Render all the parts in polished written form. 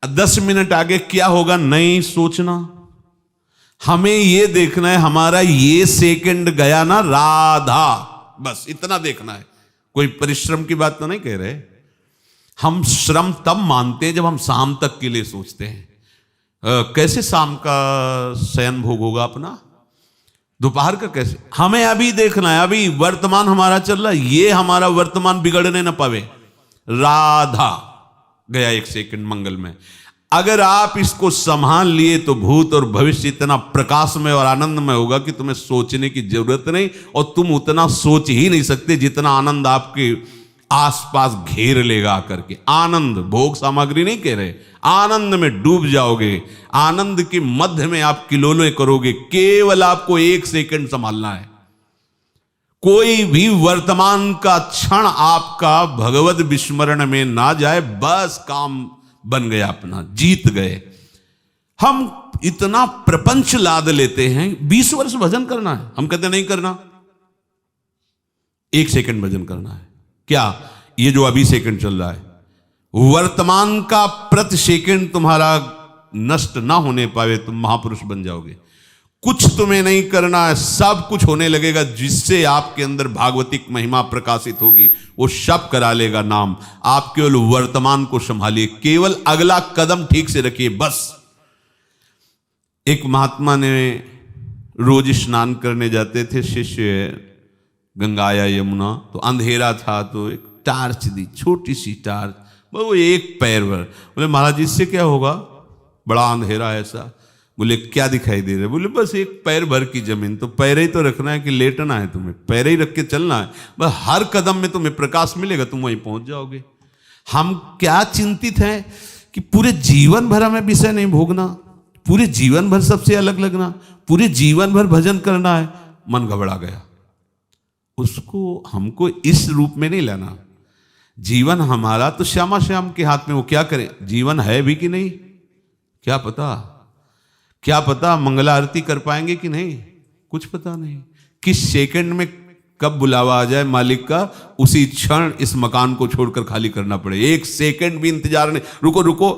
10 minute आगे क्या होगा नहीं सोचना। हमें यह देखना है हमारा ये सेकंड गया ना राधा, बस इतना देखना है। कोई परिश्रम की बात तो नहीं कह रहे। हम श्रम तब मानते हैं जब हम शाम तक के लिए सोचते हैं। कैसे शाम का शयन भोग होगा अपना, दोपहर का कैसे। हमें अभी देखना है, अभी वर्तमान हमारा चल रहा है, ये हमारा वर्तमान बिगड़ने ना पावे। राधा गया 1 सेकंड मंगल में। अगर आप इसको संभाल लिए तो भूत और भविष्य इतना प्रकाशमय और आनंदमय होगा कि तुम्हें सोचने की जरूरत नहीं, और तुम उतना सोच ही नहीं सकते जितना आनंद आपके आसपास घेर लेगा आकर के। आनंद, भोग सामग्री नहीं कह रहे, आनंद में डूब जाओगे। आनंद के मध्य में आप किलोले करोगे। केवल आपको 1 सेकंड संभालना है। कोई भी वर्तमान का क्षण आपका भगवत विस्मरण में ना जाए, बस काम बन गया, अपना जीत गए। हम इतना प्रपंच लाद लेते हैं। 20 वर्ष भजन करना है, हम कहते नहीं करना। 1 सेकंड भजन करना है। क्या ये जो अभी सेकंड चल रहा है, वर्तमान का प्रति सेकंड तुम्हारा नष्ट ना होने पावे, तुम महापुरुष बन जाओगे। कुछ तुम्हें नहीं करना है, सब कुछ होने लगेगा जिससे आपके अंदर भागवतिक महिमा प्रकाशित होगी। वो सब करा लेगा नाम। आप केवल वर्तमान को संभालिए, केवल अगला कदम ठीक से रखिए, बस। एक महात्मा ने रोज स्नान करने जाते थे शिष्य, गंगा या यमुना, तो अंधेरा था तो एक टार्च दी, छोटी सी टार्च, वो 1 पैर भर। बोले महाराज जी इससे क्या होगा, बड़ा अंधेरा है ऐसा। बोले क्या दिखाई दे रहा है। बोले बस 1 पैर भर की जमीन। तो पैर ही तो रखना है कि लेटना है, तुम्हें पैर ही रख के चलना है, बस हर कदम में तुम्हें प्रकाश मिलेगा, तुम वहीं पहुंच जाओगे। हम क्या चिंतित हैं कि पूरे जीवन भर हमें विषय नहीं भोगना, पूरे जीवन भर सबसे अलग लगना, पूरे जीवन भर भजन करना है। मन घबरा गया। उसको हमको इस रूप में नहीं लेना। जीवन हमारा तो श्यामा श्याम के हाथ में, वो क्या करे। जीवन है भी कि नहीं क्या पता, क्या पता मंगला आरती कर पाएंगे कि नहीं, कुछ पता नहीं। किस सेकंड में कब बुलावा आ जाए मालिक का, उसी क्षण इस मकान को छोड़कर खाली करना पड़े। 1 सेकंड भी इंतजार नहीं। रुको रुको,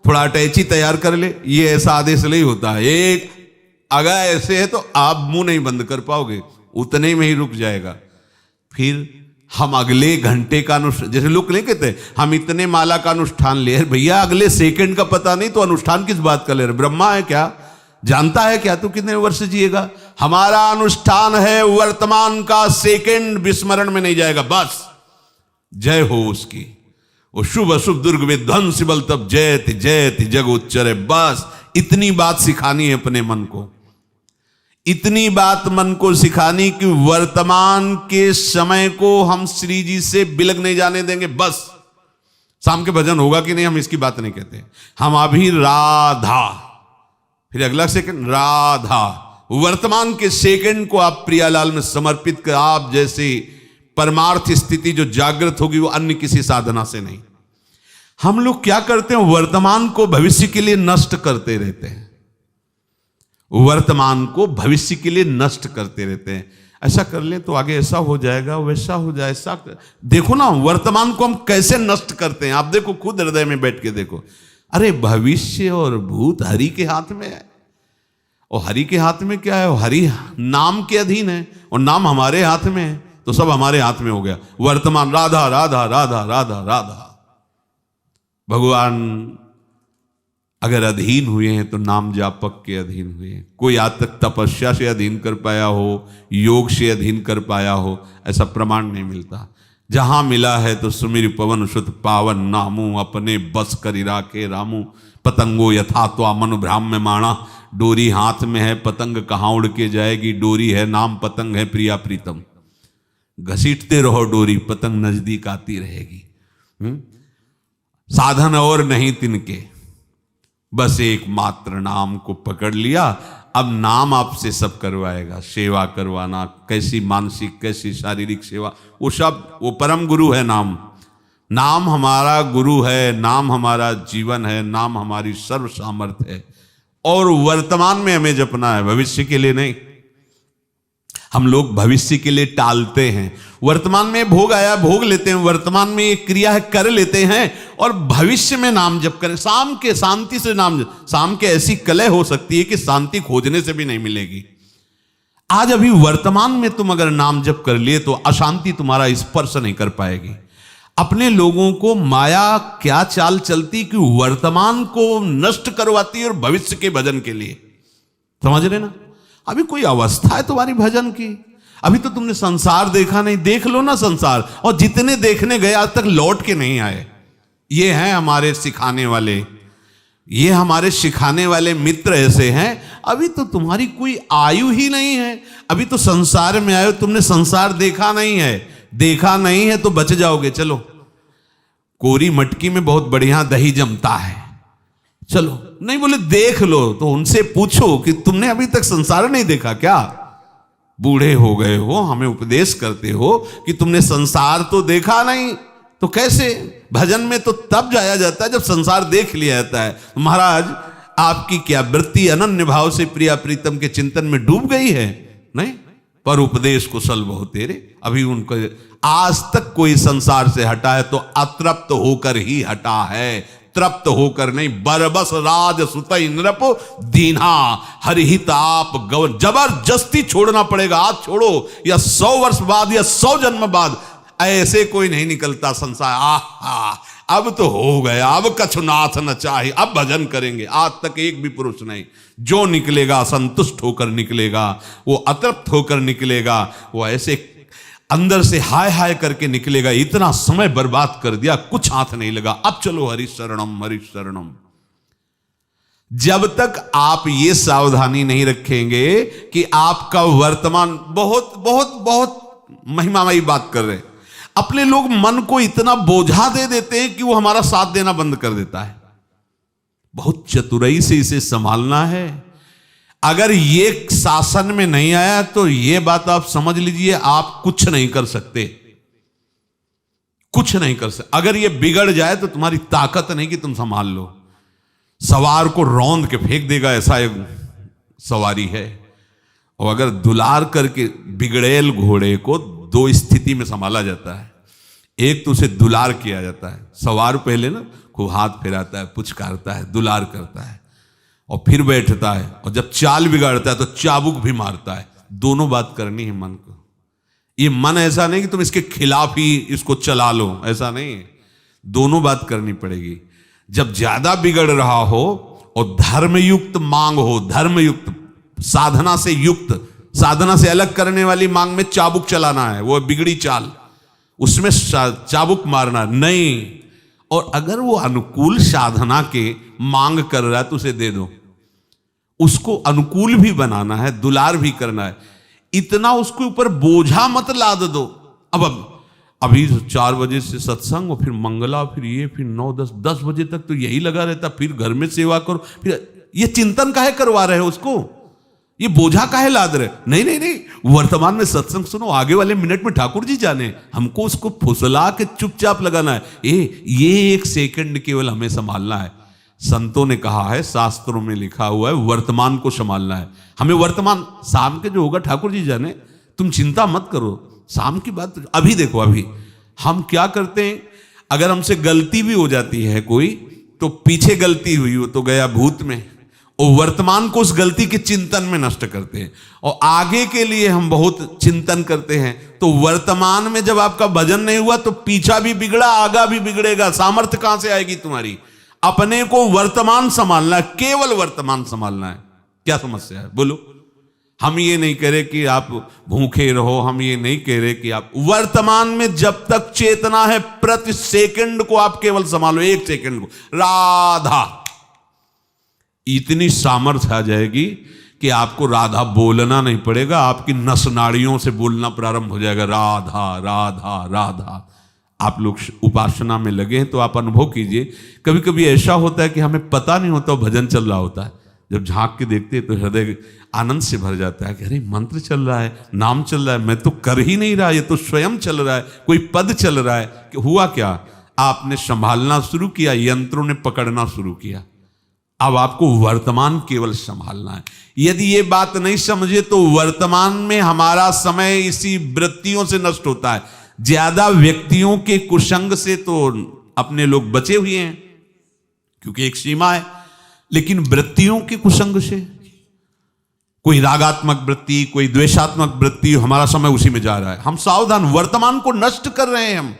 थोड़ा अटैची तैयार कर ले, ये ऐसा आदेश नहीं होता है। एक अगर ऐसे है तो आप मुंह नहीं बंद कर पाओगे, उतने में ही रुक जाएगा। फिर हम अगले घंटे का अनुष्ठान, जैसे लोग नहीं कहते हम इतने माला का अनुष्ठान ले रहे, भैया अगले सेकंड का पता नहीं तो अनुष्ठान किस बात का ले रहे। ब्रह्मा है क्या, जानता है क्या तू कितने वर्ष जिएगा। हमारा अनुष्ठान है वर्तमान का सेकंड विस्मरण में नहीं जाएगा, बस जय हो उसकी। वो शुभ अशुभ दुर्ग विध्वंस बल तब जयति जयति जग उच्चरे। बस इतनी बात सिखानी है अपने मन को, इतनी बात मन को सिखानी कि वर्तमान के समय को हम श्री जी से बिलग नहीं जाने देंगे। बस शाम के भजन होगा कि नहीं हम इसकी बात नहीं कहते। हम अभी राधा, फिर अगला सेकंड राधा। वर्तमान के सेकंड को आप प्रियालाल में समर्पित कर, आप जैसी परमार्थ स्थिति जो जागृत होगी वो अन्य किसी साधना से नहीं। हम लोग क्या करते हैं, वर्तमान को भविष्य के लिए नष्ट करते रहते हैं। वर्तमान को भविष्य के लिए नष्ट करते रहते हैं। ऐसा कर ले तो आगे ऐसा हो जाएगा, वैसा हो जाए, ऐसा देखो ना वर्तमान को हम कैसे नष्ट करते हैं। आप देखो, खुद हृदय में बैठ के देखो। अरे भविष्य और भूत हरि के हाथ में है, और हरि के हाथ में क्या है, हरि नाम के अधीन है, और नाम हमारे हाथ में है, तो सब हमारे हाथ में हो गया। वर्तमान राधा राधा राधा राधा राधा। भगवान अगर अधीन हुए हैं तो नाम जापक के अधीन हुए हैं। कोई आज तक तपस्या से अधीन कर पाया हो, योग से अधीन कर पाया हो, ऐसा प्रमाण नहीं मिलता। जहां मिला है तो सुमिर पवन सुत पावन नामू, अपने बस करी राखे रामू। पतंगो यथा त्वा मनु भ्राम्य माणा, डोरी हाथ में है पतंग कहाँ उड़ के जाएगी। डोरी है नाम, पतंग है प्रिया प्रीतम। घसीटते रहो डोरी, पतंग नजदीक आती रहेगी। साधन और नहीं तिनके, बस एक मात्र नाम को पकड़ लिया। अब नाम आपसे सब करवाएगा। सेवा करवाना, कैसी मानसिक कैसी शारीरिक सेवा, वो सब, वो परम गुरु है नाम। नाम हमारा गुरु है, नाम हमारा जीवन है, नाम हमारी सर्व सामर्थ्य है। और वर्तमान में हमें जपना है, भविष्य के लिए नहीं। हम लोग भविष्य के लिए टालते हैं। वर्तमान में भोग आया, भोग लेते हैं, वर्तमान में एक क्रिया है, कर लेते हैं, और भविष्य में नाम जप करें। शाम के शांति से नाम, शाम के ऐसी कलह हो सकती है कि शांति खोजने से भी नहीं मिलेगी। आज अभी वर्तमान में तुम अगर नाम जप कर लिए तो अशांति तुम्हारा स्पर्श नहीं कर पाएगी। अपने लोगों को माया क्या चाल चलती कि वर्तमान को नष्ट करवाती है और भविष्य के भजन के लिए, समझ रहे ना। अभी कोई अवस्था है तुम्हारी भजन की, अभी तो तुमने संसार देखा नहीं, देख लो ना संसार, और जितने देखने गए आज तक लौट के नहीं आए। ये हैं हमारे सिखाने वाले, ये हमारे सिखाने वाले मित्र ऐसे हैं। अभी तो तुम्हारी कोई आयु ही नहीं है, अभी तो संसार में आए हो, तुमने संसार देखा नहीं है, देखा नहीं है तो बच जाओगे। चलो, कोरी मटकी में बहुत बढ़िया दही जमता है, चलो, नहीं बोले देख लो तो उनसे पूछो कि तुमने अभी तक संसार नहीं देखा क्या? बूढ़े हो गए हो, हमें उपदेश करते हो कि तुमने संसार तो देखा नहीं, तो कैसे? भजन में तो तब जाया जाता है जब संसार देख लिया जाता है। महाराज, आपकी क्या वृत्ति अनन्य भाव से प्रिया प्रीतम के चिंतन में डूब गई है? नहीं, पर उपदेश कुशल बहु तेरे। अभी उनको आज तक कोई संसार से हटा है तो अतृप्त होकर ही हटा है, तृप्त होकर नहीं। बरबस राज सुत नृप दीन्हा हरिहिताप गवन। जबरदस्ती छोड़ना पड़ेगा, आज छोड़ो या 100 वर्ष बाद या 100 जन्म बाद, ऐसे कोई नहीं निकलता संसार। आहा, अब तो हो गया, अब कछुनाथ न चाहे, अब भजन करेंगे। आज तक एक भी पुरुष नहीं, जो निकलेगा संतुष्ट होकर निकलेगा, वो अतृप्त होकर निकलेगा, वो ऐसे अंदर से हाय हाय करके निकलेगा। इतना समय बर्बाद कर दिया, कुछ हाथ नहीं लगा, अब चलो हरि शरणम हरि शरणम। जब तक आप ये सावधानी नहीं रखेंगे कि आपका वर्तमान, बहुत बहुत बहुत महिमामयी बात कर रहे हैं, अपने लोग मन को इतना बोझा दे देते हैं कि वो हमारा साथ देना बंद कर देता है। बहुत चतुराई से इसे संभालना है। अगर ये शासन में नहीं आया तो ये बात आप समझ लीजिए, आप कुछ नहीं कर सकते, कुछ नहीं कर सकते। अगर ये बिगड़ जाए तो तुम्हारी ताकत नहीं कि तुम संभाल लो। सवार को रौंद के फेंक देगा, ऐसा एक सवारी है। और अगर दुलार करके बिगड़ेल घोड़े को 2 स्थिति में संभाला जाता है। एक तो उसे दुलार किया जाता है, सवार पहले ना खूब हाथ फिराता है, पुचकारता है, दुलार करता है, और फिर बैठता है, और जब चाल बिगाड़ता है तो चाबुक भी मारता है। दोनों बात करनी है मन को। ये मन ऐसा नहीं कि तुम इसके खिलाफ ही इसको चला लो, ऐसा नहीं है। दोनों बात करनी पड़ेगी। जब ज्यादा बिगड़ रहा हो और धर्मयुक्त मांग हो, धर्मयुक्त साधना से युक्त, साधना से अलग करने वाली मांग में चाबुक चलाना है, वो बिगड़ी चाल, उसमें चाबुक मारना नहीं। और अगर वो अनुकूल साधना के मांग कर रहा है तो उसे दे दो। उसको अनुकूल भी बनाना है, दुलार भी करना है। इतना उसके ऊपर बोझा मत लाद दो। अब अभी 4 बजे से सत्संग, और फिर मंगला, फिर ये, फिर 9-10 बजे तक तो यही लगा रहता, फिर घर में सेवा करो, फिर ये चिंतन काहे करवा रहे हो उसको? ये बोझा काहे लाद रहे? नहीं नहीं नहीं, वर्तमान में सत्संग सुनो, आगे वाले मिनट में ठाकुर जी जाने। हमको उसको फुसला के चुपचाप लगाना है। ये 1 सेकंड केवल हमें संभालना है। संतों ने कहा है, शास्त्रों में लिखा हुआ है, वर्तमान को संभालना है हमें। वर्तमान शाम के जो होगा ठाकुर जी जाने, तुम चिंता मत करो। शाम की बात अभी देखो। अभी हम क्या करते हैं, अगर हमसे गलती भी हो जाती है कोई, तो पीछे गलती हुई हो तो गया भूत में, और वर्तमान को उस गलती के चिंतन में नष्ट करते हैं। और आगे के लिए हम बहुत चिंतन करते हैं। तो वर्तमान में जब आपका भजन नहीं हुआ तो पीछा भी बिगड़ा, आगा भी बिगड़ेगा। सामर्थ्य कहां से आएगी तुम्हारी? अपने को वर्तमान संभालना है, केवल वर्तमान संभालना है। क्या समस्या है बोलो? हम ये नहीं कह रहे कि आप भूखे रहो, हम ये नहीं कह रहे कि आप वर्तमान में जब तक चेतना है, प्रति सेकंड को आप केवल संभालो, 1 सेकंड को। राधा, इतनी सामर्थ्य आ जाएगी कि आपको राधा बोलना नहीं पड़ेगा, आपकी नस नाड़ियों से बोलना प्रारंभ हो जाएगा, राधा राधा राधा। आप लोग उपासना में लगे हैं तो आप अनुभव कीजिए। कभी कभी ऐसा होता है कि हमें पता नहीं होता भजन चल रहा होता है, जब झांक के देखते हैं तो हृदय आनंद से भर जाता है कि अरे मंत्र चल रहा है, नाम चल रहा है, मैं तो कर ही नहीं रहा, ये तो स्वयं चल रहा है, कोई पद चल रहा है। कि हुआ क्या? आपने संभालना शुरू किया, यंत्रों ने पकड़ना शुरू किया। अब आपको वर्तमान केवल संभालना है। यदि ये बात नहीं समझे तो वर्तमान में हमारा समय इसी वृत्तियों से नष्ट होता है। ज्यादा व्यक्तियों के कुसंग से तो अपने लोग बचे हुए हैं, क्योंकि एक सीमा है, लेकिन वृत्तियों के कुसंग से, कोई रागात्मक वृत्ति, कोई द्वेषात्मक वृत्ति, हमारा समय उसी में जा रहा है। हम सावधान, वर्तमान को नष्ट कर रहे हैं, हम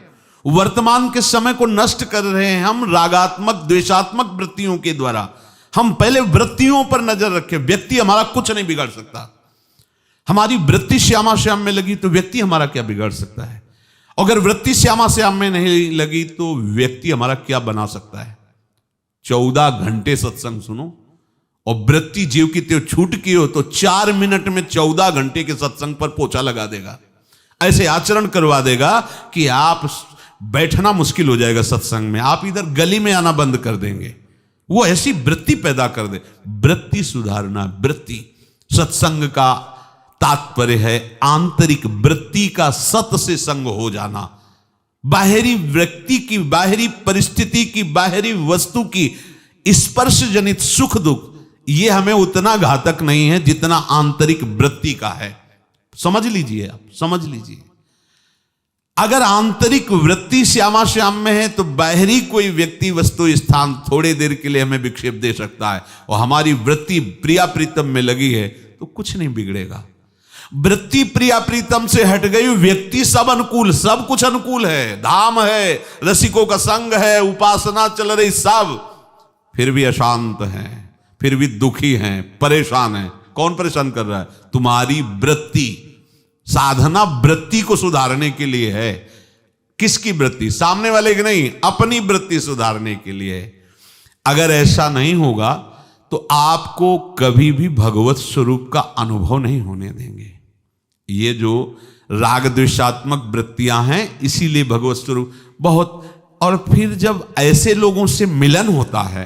वर्तमान के समय को नष्ट कर रहे हैं हम रागात्मक द्वेषात्मक वृत्तियों के द्वारा। हम पहले वृत्तियों पर नजर रखें। व्यक्ति हमारा कुछ नहीं बिगाड़ सकता। हमारी वृत्ति श्यामा श्याम में लगी तो व्यक्ति हमारा क्या बिगाड़ सकता है? अगर वृत्ति श्यामा श्याम में नहीं लगी तो व्यक्ति हमारा क्या बना सकता है? 14 घंटे सत्संग सुनो और वृत्ति जीव की त्यों छूट की हो तो 4 मिनट में 14 घंटे के सत्संग पर पोछा लगा देगा। ऐसे आचरण करवा देगा कि आप बैठना मुश्किल हो जाएगा सत्संग में, आप इधर गली में आना बंद कर देंगे। वो ऐसी वृत्ति पैदा कर दे। वृत्ति सुधारना, वृत्ति, सत्संग का तात्पर्य है आंतरिक वृत्ति का सत से संग हो जाना। बाहरी व्यक्ति की, बाहरी परिस्थिति की, बाहरी वस्तु की स्पर्श जनित सुख दुख ये हमें उतना घातक नहीं है जितना आंतरिक वृत्ति का है। समझ लीजिए, आप समझ लीजिए। अगर आंतरिक वृत्ति श्यामा श्याम में है तो बाहरी कोई व्यक्ति वस्तु स्थान थोड़े देर के लिए हमें विक्षेप दे सकता है, और हमारी वृत्ति प्रिया प्रीतम में लगी है तो कुछ नहीं बिगड़ेगा। वृत्ति प्रिया प्रीतम से हट गई, व्यक्ति सब अनुकूल, सब कुछ अनुकूल है, धाम है, रसिकों का संग है, उपासना चल रही, सब फिर भी अशांत है, फिर भी दुखी हैं, परेशान हैं। कौन परेशान कर रहा है? तुम्हारी वृत्ति। साधना वृत्ति को सुधारने के लिए है। किसकी वृत्ति? सामने वाले की नहीं, अपनी वृत्ति सुधारने के लिए है। अगर ऐसा नहीं होगा तो आपको कभी भी भगवत स्वरूप का अनुभव नहीं होने देंगे। ये जो राग द्वेषात्मक वृत्तियां हैं, इसीलिए भगवत स्वरूप बहुत। और फिर जब ऐसे लोगों से मिलन होता है,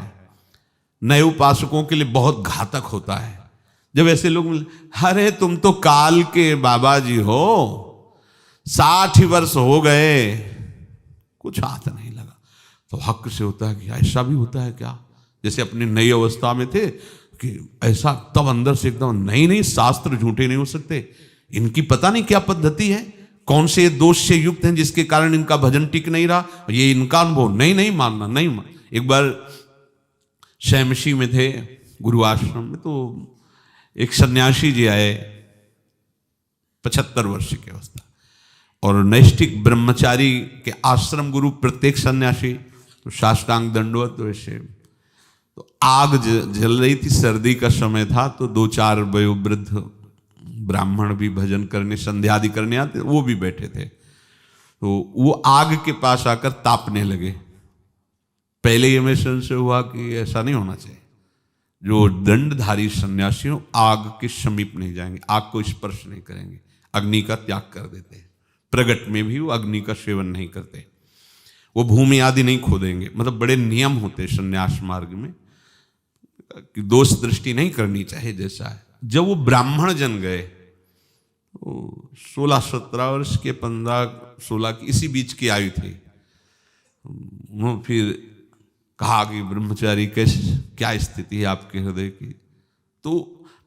नए उपासकों के लिए बहुत घातक होता है। जब ऐसे लोग अरे तुम तो काल के बाबा जी हो, 60 वर्ष हो गए, कुछ हाथ नहीं लगा, तो हक से होता है कि ऐसा भी होता है क्या? जैसे अपनी नई अवस्था में थे कि ऐसा, तब अंदर से एकदम नहीं, शास्त्र झूठे नहीं हो सकते, इनकी पता नहीं क्या पद्धति है, कौन से दोष से युक्त हैं जिसके कारण इनका भजन टिक नहीं रहा, ये इनका अनुभव नहीं मानना, नहीं मान। एक बार शैमशी में थे गुरु आश्रम में, तो एक सन्यासी जी आए 75 वर्ष की अवस्था, और नैष्ठिक ब्रह्मचारी के आश्रम गुरु प्रत्येक सन्यासी तो साष्टांग दंडवत, वैसे तो आग जल रही थी, सर्दी का समय था, तो 2-4 वयोवृद्ध ब्राह्मण भी भजन करने, संध्या आदि करने आते, वो भी बैठे थे। तो वो आग के पास आकर तापने लगे। पहले ये हमें संशय हुआ कि ऐसा नहीं होना चाहिए, जो दंडधारी सन्यासियों आग के समीप नहीं जाएंगे, आग को स्पर्श नहीं करेंगे, अग्नि का त्याग कर देते हैं। प्रगट में भी वो अग्नि का सेवन नहीं करते, वो भूमि आदि नहीं खोदेंगे। मतलब बड़े नियम होते हैं सन्यास मार्ग में कि दोष दृष्टि नहीं करनी चाहिए जैसा है। जब वो ब्राह्मण जन गए, 16-17 वर्ष के, 15-16 की, इसी बीच की आयु थी। वो फिर कहा कि ब्रह्मचारी कैसे, क्या स्थिति है आपके हृदय की? तो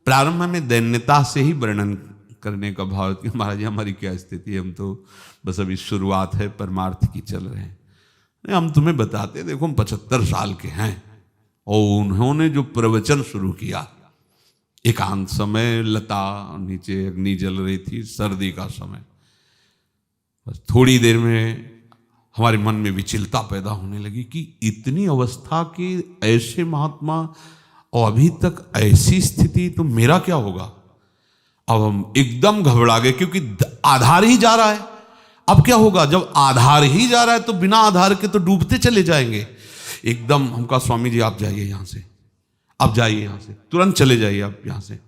प्रारंभ में दैन्यता से ही वर्णन करने का भाव कि महाराज जी हमारी क्या स्थिति है, हम तो बस अभी शुरुआत है, परमार्थ की चल रहे हैं। नहीं, हम तुम्हें बताते, देखो हम 75 साल के हैं। और उन्होंने जो प्रवचन शुरू किया, एकांत समय, लता नीचे अग्नि जल रही थी, सर्दी का समय, बस थोड़ी देर में हमारे मन में विचलता पैदा होने लगी कि इतनी अवस्था के ऐसे महात्मा और अभी तक ऐसी स्थिति, तो मेरा क्या होगा? अब हम एकदम घबरा गए, क्योंकि आधार ही जा रहा है। अब क्या होगा? जब आधार ही जा रहा है तो बिना आधार के तो डूबते चले जाएंगे। एकदम हम कहा, स्वामी जी आप जाइए यहाँ से, आप जाइए यहाँ से, तुरंत चले जाइए आप यहाँ से।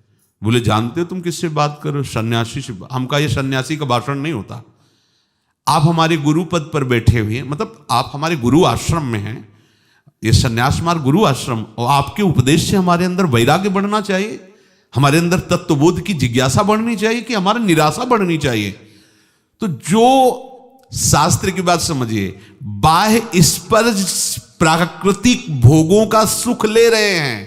बोले जानते हो तुम किससे बात करो? सन्यासी से। हम कहा, ये सन्यासी का भाषण नहीं होता, आप हमारे गुरु पद पर बैठे हुए हैं, मतलब आप हमारे गुरु आश्रम में हैं, ये सन्यास मार्ग गुरु आश्रम, और आपके उपदेश से हमारे अंदर वैराग्य बढ़ना चाहिए, हमारे अंदर तत्वबोध की जिज्ञासा बढ़नी चाहिए कि हमारा निराशा बढ़नी चाहिए। तो जो शास्त्र की बात समझिए, बाह्य प्राकृतिक भोगों का सुख ले रहे हैं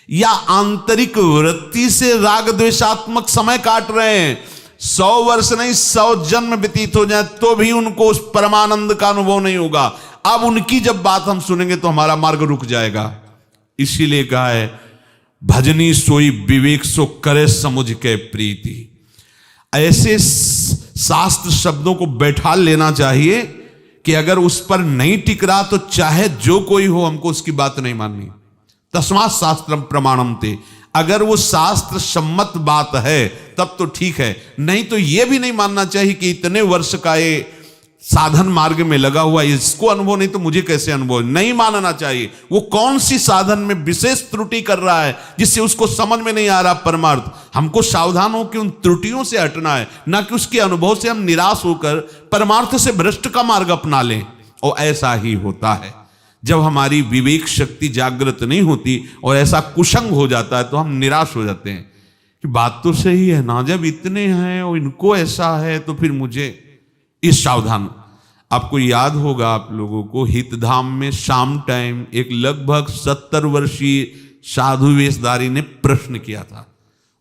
या आंतरिक वृत्ति से राग द्वेषात्मक समय काट रहे हैं, 100 वर्ष नहीं 100 जन्म व्यतीत हो जाए तो भी उनको उस परमानंद का अनुभव नहीं होगा। अब उनकी जब बात हम सुनेंगे तो हमारा मार्ग रुक जाएगा। इसीलिए कहा है भजनी सोई विवेक सो करे समुझ के प्रीति। ऐसे शास्त्र शब्दों को बैठा लेना चाहिए कि अगर उस पर नहीं टिक रहा तो चाहे जो कोई हो हमको उसकी बात नहीं माननी। तस्मात् शास्त्रम प्रमाणम ते, अगर वो शास्त्र सम्मत बात है तब तो ठीक है, नहीं तो ये भी नहीं मानना चाहिए कि इतने वर्ष का ये साधन मार्ग में लगा हुआ, इसको अनुभव नहीं तो मुझे कैसे अनुभव। नहीं मानना चाहिए। वो कौन सी साधन में विशेष त्रुटि कर रहा है जिससे उसको समझ में नहीं आ रहा परमार्थ। हमको सावधान हो कि उन त्रुटियों से हटना है, ना कि उसके अनुभव से हम निराश होकर परमार्थ से भ्रष्ट का मार्ग अपना लें। और ऐसा ही होता है जब हमारी विवेक शक्ति जागृत नहीं होती और ऐसा कुसंग हो जाता है तो हम निराश हो जाते हैं कि बात तो सही है ना, जब इतने हैं और इनको ऐसा है तो फिर मुझे इस सावधान। आपको याद होगा आप लोगों को हितधाम में शाम टाइम एक लगभग 70 वर्षीय साधु वेशधारी ने प्रश्न किया था।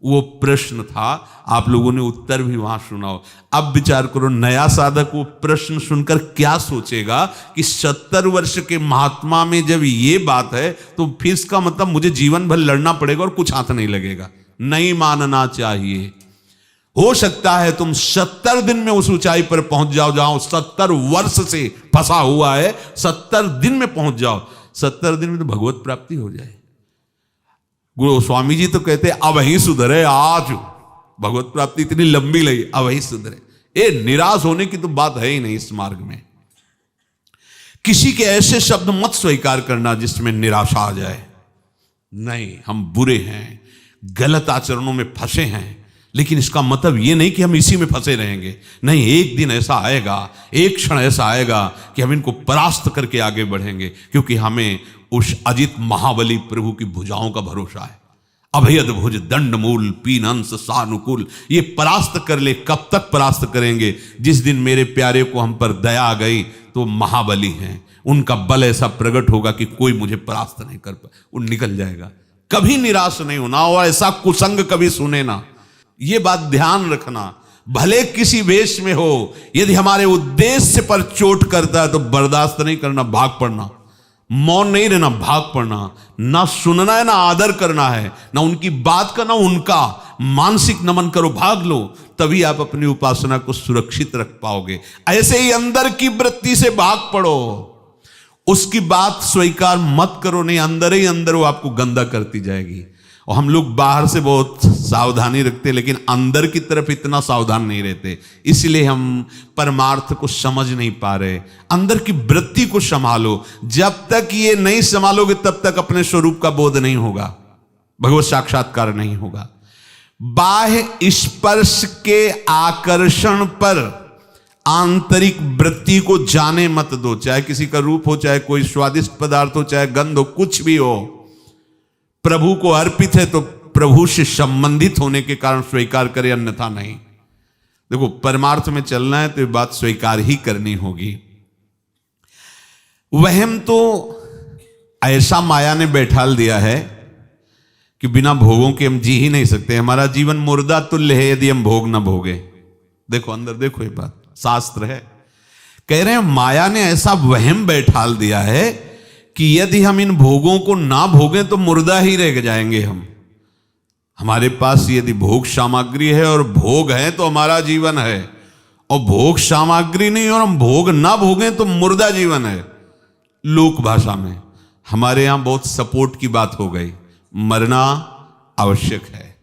वो प्रश्न था, आप लोगों ने उत्तर भी वहां सुना हो। अब विचार करो नया साधक वो प्रश्न सुनकर क्या सोचेगा कि 70 वर्ष के महात्मा में जब ये बात है तो फिर इसका मतलब मुझे जीवन भर लड़ना पड़ेगा और कुछ हाथ नहीं लगेगा। नहीं मानना चाहिए। हो सकता है तुम 70 दिन में उस ऊंचाई पर पहुंच जाओ जहां 70 वर्ष से फंसा हुआ है, 70 दिन में पहुंच जाओ। 70 दिन में तो भगवत प्राप्ति हो जाए। गुरु स्वामी जी तो कहते अब ही सुधरे, आज भगवत प्राप्ति इतनी लंबी लगी, अब ही सुधरे। ये निराश होने की तो बात है ही नहीं। इस मार्ग में किसी के ऐसे शब्द मत स्वीकार करना जिसमें निराशा आ जाए। नहीं, हम बुरे हैं, गलत आचरणों में फंसे हैं, लेकिन इसका मतलब ये नहीं कि हम इसी में फंसे रहेंगे। नहीं, एक दिन ऐसा आएगा, एक क्षण ऐसा आएगा कि हम इनको परास्त करके आगे बढ़ेंगे, क्योंकि हमें उस अजित महाबली प्रभु की भुजाओं का भरोसा है। अभयद भुज दंड मूल पीन अंश सानुकूल, ये परास्त कर ले। कब तक परास्त करेंगे? जिस दिन मेरे प्यारे को हम पर दया आ गई तो महाबली हैं, उनका बल ऐसा प्रकट होगा कि कोई मुझे परास्त नहीं कर पाए, वो निकल जाएगा। कभी निराश नहीं होना और ऐसा कुसंग कभी सुने ना, ये बात ध्यान रखना। भले किसी वेश में हो, यदि हमारे उद्देश्य पर चोट करता है तो बर्दाश्त नहीं करना, भाग पड़ना। मौन नहीं रहना, भाग पड़ना। ना सुनना है, ना आदर करना है, ना उनकी बात का, ना उनका मानसिक नमन करो, भाग लो। तभी आप अपनी उपासना को सुरक्षित रख पाओगे। ऐसे ही अंदर की वृत्ति से भाग पड़ो, उसकी बात स्वीकार मत करो। नहीं, अंदर ही अंदर वो आपको गंदा करती जाएगी। और हम लोग बाहर से बहुत सावधानी रखते लेकिन अंदर की तरफ इतना सावधान नहीं रहते, इसलिए हम परमार्थ को समझ नहीं पा रहे। अंदर की वृत्ति को संभालो। जब तक ये नहीं संभालोगे तब तक अपने स्वरूप का बोध नहीं होगा, भगवत साक्षात्कार नहीं होगा। बाह्य स्पर्श के आकर्षण पर आंतरिक वृत्ति को जाने मत दो। चाहे किसी का रूप हो, चाहे कोई स्वादिष्ट पदार्थ हो, चाहे गंध हो, कुछ भी हो, प्रभु को अर्पित है तो प्रभु से संबंधित होने के कारण स्वीकार करे, अन्यथा नहीं। देखो, परमार्थ में चलना है तो ये बात स्वीकार ही करनी होगी। वहम तो ऐसा माया ने बैठाल दिया है कि बिना भोगों के हम जी ही नहीं सकते। हमारा जीवन मुर्दा तुल्य है यदि हम भोग ना भोगे। देखो अंदर देखो, ये बात शास्त्र है। कह रहे हैं माया ने ऐसा वहम बैठाल दिया है कि यदि हम इन भोगों को ना भोगें तो मुर्दा ही रह जाएंगे हम। हमारे पास यदि भोग सामग्री है और भोग है तो हमारा जीवन है, और भोग सामग्री नहीं और हम भोग ना भोगें तो मुर्दा जीवन है। लोक भाषा में हमारे यहां बहुत सपोर्ट की बात हो गई, मरना आवश्यक है,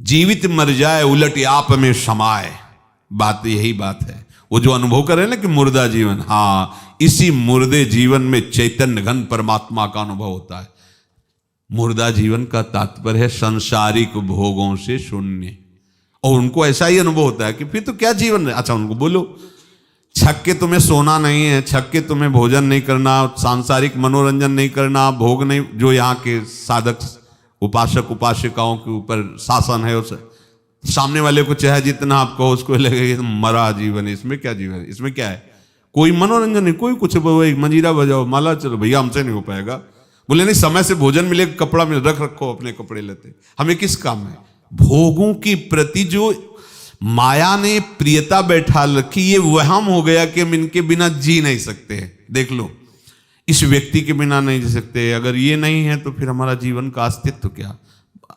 जीवित मर जाए उलट आप में समाए। बात यही बात है। वो जो अनुभव करे ना कि मुर्दा जीवन, हाँ, इसी मुर्दे जीवन में चैतन्य घन परमात्मा का अनुभव होता है। मुर्दा जीवन का तात्पर्य है संसारिक भोगों से शून्य, और उनको ऐसा ही अनुभव होता है कि फिर तो क्या जीवन है। अच्छा, उनको बोलो छक के तुम्हें सोना नहीं है, छक के तुम्हें भोजन नहीं करना, सांसारिक मनोरंजन नहीं करना, भोग नहीं, जो यहाँ के साधक उपासक उपासिकाओं के ऊपर शासन है, उस सामने वाले को चाहे जितना आप कहो उसको लगेगा मरा जीवन है। इसमें क्या जीवन है? इसमें क्या है? कोई मनोरंजन नहीं, कोई कुछ, एक मंजीरा बजाओ, माला चलो, भैया हमसे नहीं हो पाएगा। बोले नहीं, समय से भोजन मिले, कपड़ा मिले, रख रखो अपने कपड़े लेते, हमें किस काम है। भोगों की प्रति जो माया ने प्रियता बैठा रखी, ये वहम हो गया कि हम इनके बिना जी नहीं सकते। देख लो, इस व्यक्ति के बिना नहीं जी सकते, अगर ये नहीं है तो फिर हमारा जीवन का अस्तित्व क्या।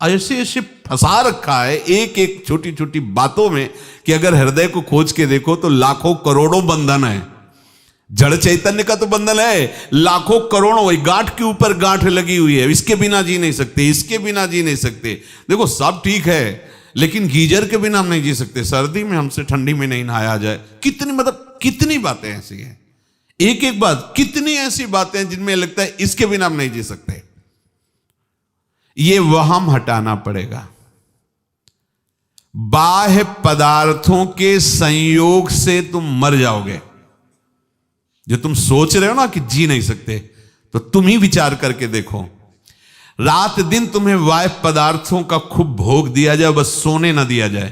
ऐसे ऐसे फंसा रखा है एक एक छोटी छोटी बातों में कि अगर हृदय को खोज के देखो तो लाखों करोड़ों बंधन है। जड़ चैतन्य का तो बंधन है लाखों करोड़ों, वही गांठ के ऊपर गांठ लगी हुई है। इसके बिना जी नहीं सकते, इसके बिना जी नहीं सकते। देखो सब ठीक है, लेकिन गीजर के बिना हम नहीं जी सकते, सर्दी में हमसे ठंडी में नहीं नहाया जाए। कितनी मतलब कितनी बातें ऐसी हैं, एक एक बात, कितनी ऐसी बातें हैं जिनमें लगता है इसके बिना हम नहीं जी सकते। ये वहम हटाना पड़ेगा। बाह्य पदार्थों के संयोग से तुम मर जाओगे। जो तुम सोच रहे हो ना कि जी नहीं सकते, तो तुम ही विचार करके देखो, रात दिन तुम्हें बाह्य पदार्थों का खूब भोग दिया जाए, बस सोने ना दिया जाए।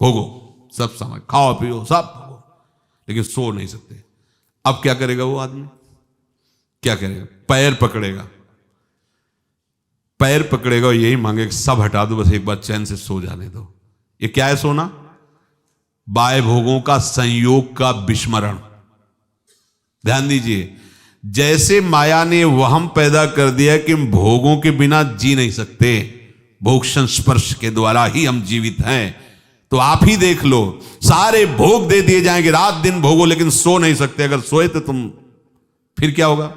भोगो सब समय, खाओ पियो सब भोगो, लेकिन सो नहीं सकते। अब क्या करेगा वो आदमी, क्या करेगा? पैर पकड़ेगा, पैर पकड़ेगा और यही मांगेगा सब हटा दो, बस एक बार चैन से सो जाने दो। ये क्या है सोना? बाह्य भोगों का संयोग का विस्मरण। ध्यान दीजिए, जैसे माया ने वहम पैदा कर दिया कि हम भोगों के बिना जी नहीं सकते, भोग संस्पर्श के द्वारा ही हम जीवित हैं, तो आप ही देख लो, सारे भोग दे दिए जाएंगे, रात दिन भोगो लेकिन सो नहीं सकते। अगर सोए तो तुम फिर क्या होगा?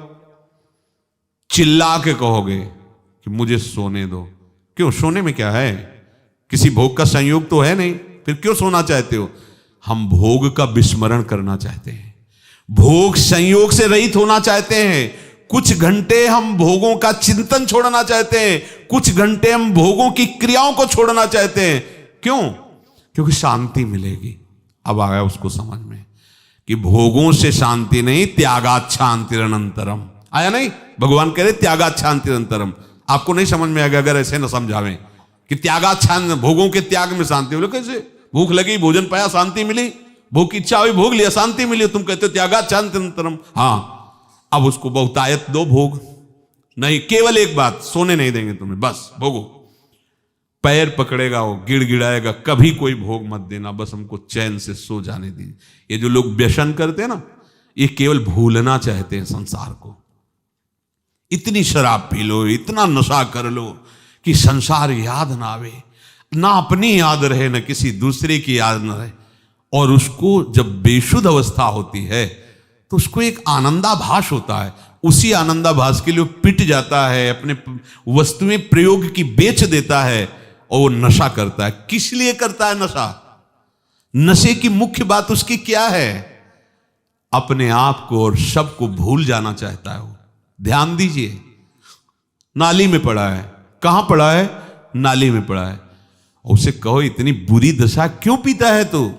चिल्ला के कहोगे कि मुझे सोने दो। क्यों? सोने में क्या है? किसी भोग का संयोग तो है नहीं, फिर क्यों सोना चाहते हो? हम भोग का विस्मरण करना चाहते हैं, भोग संयोग से रहित होना चाहते हैं। कुछ घंटे हम भोगों का चिंतन छोड़ना चाहते हैं, कुछ घंटे हम भोगों की क्रियाओं को छोड़ना चाहते हैं। क्यों? क्योंकि शांति मिलेगी। अब आया उसको समझ में कि भोगों से शांति नहीं, त्यागात् शांतिरनंतरम। आया नहीं? भगवान कह रहे त्यागात् शांतिरनंतरम। आपको नहीं समझ में आएगा अगर ऐसे न समझावें कि त्यागात् शांति, भोगों के त्याग में शांति। बोले कैसे? भूख लगी, भोजन पाया, शांति मिली, भूख की इच्छा हुई, भोग लिया, शांति मिली। तुम कहते हो त्यागात् शांतिरनंतरम। हाँ, अब उसको बहुतायत दो भोग। नहीं, केवल एक बात, सोने नहीं देंगे तुम्हें, बस भोगो। पैर पकड़ेगा, वो गिड़गिड़ाएगा, कभी कोई भोग मत देना, बस हमको चैन से सो जाने दीजिए। ये जो लोग व्यसन करते हैं ना, ये केवल भूलना चाहते हैं संसार को। इतनी शराब पी लो, इतना नशा कर लो कि संसार याद ना आवे, ना अपनी याद रहे, ना किसी दूसरे की याद ना रहे। और उसको जब बेशुद्ध अवस्था होती है तो उसको एक आनंदाभास होता है, उसी आनंदाभास के लिए पिट जाता है, अपने वस्तुएं प्रयोग की बेच देता है और वो नशा करता है। किस लिए करता है नशा? नशे की मुख्य बात उसकी क्या है? अपने आप को और सबको भूल जाना चाहता है वो। ध्यान दीजिए, नाली में पड़ा है। कहां पड़ा है? नाली में पड़ा है। उसे कहो इतनी बुरी दशा क्यों पीता है तू?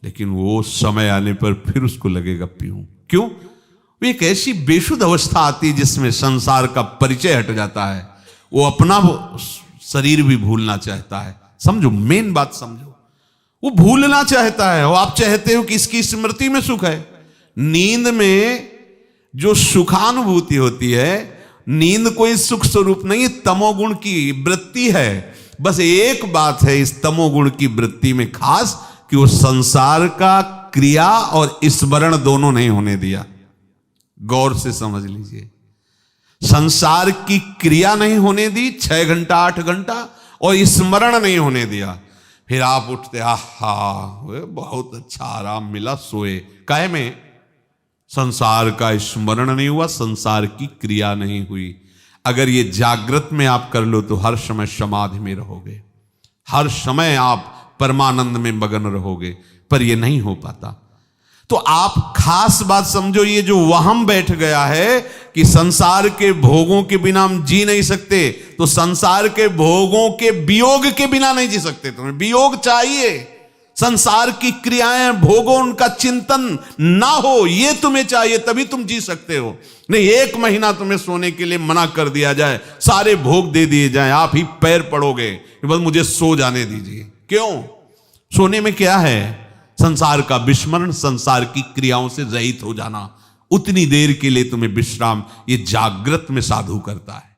लेकिन वो समय आने पर फिर उसको लगेगा पीऊं। क्यों? वो एक ऐसी बेशुद्ध अवस्था आती है जिसमें संसार का परिचय हट जाता है, वो अपना शरीर भी भूलना चाहता है। समझो, मेन बात समझो, वो भूलना चाहता है। और आप चाहते हो कि इसकी स्मृति में सुख है। नींद में जो सुखानुभूति होती है, नींद कोई सुख स्वरूप नहीं, तमोगुण की वृत्ति है। बस एक बात है इस तमोगुण की वृत्ति में खास, कि वो संसार का क्रिया और स्मरण दोनों नहीं होने दिया। गौर से समझ लीजिए, संसार की क्रिया नहीं होने दी 6 घंटा 8 घंटा, और स्मरण नहीं होने दिया। फिर आप उठते, आहा बहुत अच्छा आराम मिला, सोए। काहे में? संसार का स्मरण नहीं हुआ, संसार की क्रिया नहीं हुई। अगर ये जागृत में आप कर लो तो हर समय समाधि में रहोगे, हर समय आप परमानंद में मगन रहोगे, पर ये नहीं हो पाता। तो आप खास बात समझो, ये जो वहम बैठ गया है कि संसार के भोगों के बिना हम जी नहीं सकते, तो संसार के भोगों के वियोग के बिना नहीं जी सकते। तुम्हें वियोग चाहिए, संसार की क्रियाएं, भोगों, उनका चिंतन ना हो, ये तुम्हें चाहिए, तभी तुम जी सकते हो। नहीं, 1 महीना तुम्हें सोने के लिए मना कर दिया जाए, सारे भोग दे दिए जाए, आप ही पैर पड़ोगे, बस मुझे सो जाने दीजिए। क्यों? सोने में क्या है? संसार का विस्मरण, संसार की क्रियाओं से रहित हो जाना, उतनी देर के लिए तुम्हें विश्राम ये जागृत में साधु करता है।